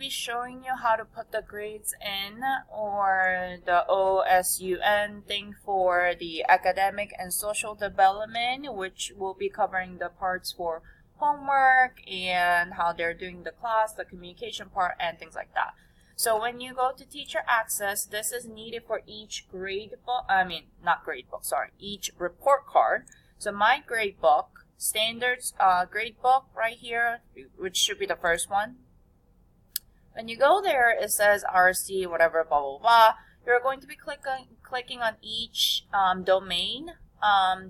be showing you how to put the grades in, or the OSUN thing for the academic and social development, which will be covering the parts for homework and how they're doing the class, the communication part, and things like that. So when you go to teacher access, this is needed for each each report card. So my grade book, standards grade book right here, which should be the first one. When you go there, it says RC, whatever, blah, blah, blah. You're going to be clicking on each domain.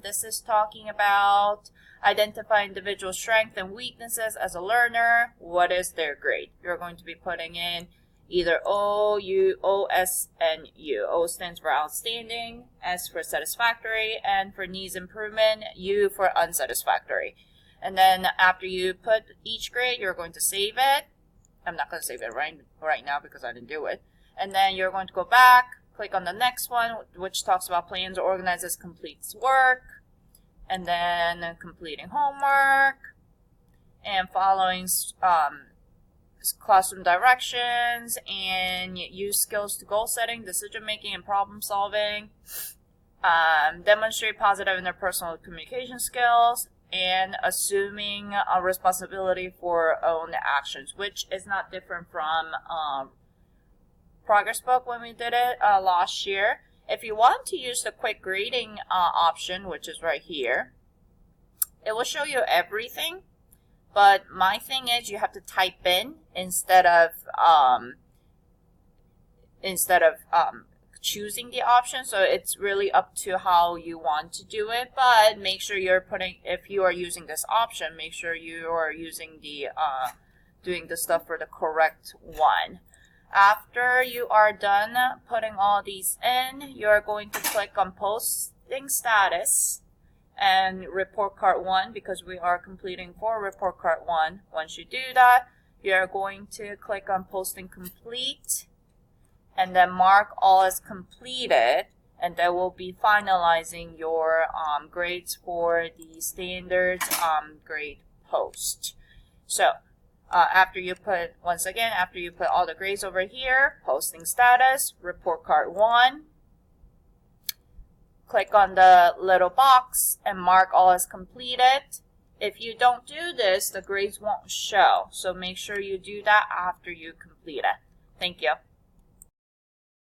This is talking about identify individual strengths and weaknesses as a learner. What is their grade? You're going to be putting in either O, U, O, S, and U. O stands for outstanding, S for satisfactory, and for needs improvement, U for unsatisfactory. And then after you put each grade, you're going to save it. I'm not going to save it right now because I didn't do it. And then you're going to go back, click on the next one, which talks about plans, organizes, completes work, and then completing homework, and following classroom directions, and use skills to goal setting, decision making, and problem solving. Demonstrate positive interpersonal communication skills, and assuming a responsibility for own actions, which is not different from progress book when we did it last year. If you want to use the quick grading option, which is right here, it will show you everything. But my thing is you have to type in instead of choosing the option. So it's really up to how you want to do it. But make sure if you are using this option, make sure you are using the doing the stuff for the correct one. After you are done putting all these in, you're going to click on posting status and report card 1, because we are completing for report card 1. Once you do that, you're going to click on posting complete and then mark all as completed, and that will be finalizing your grades for the standards grade post. So after you put all the grades over here, posting status, report card 1, click on the little box and mark all as completed. If you don't do this, the grades won't show. So make sure you do that after you complete it. Thank you.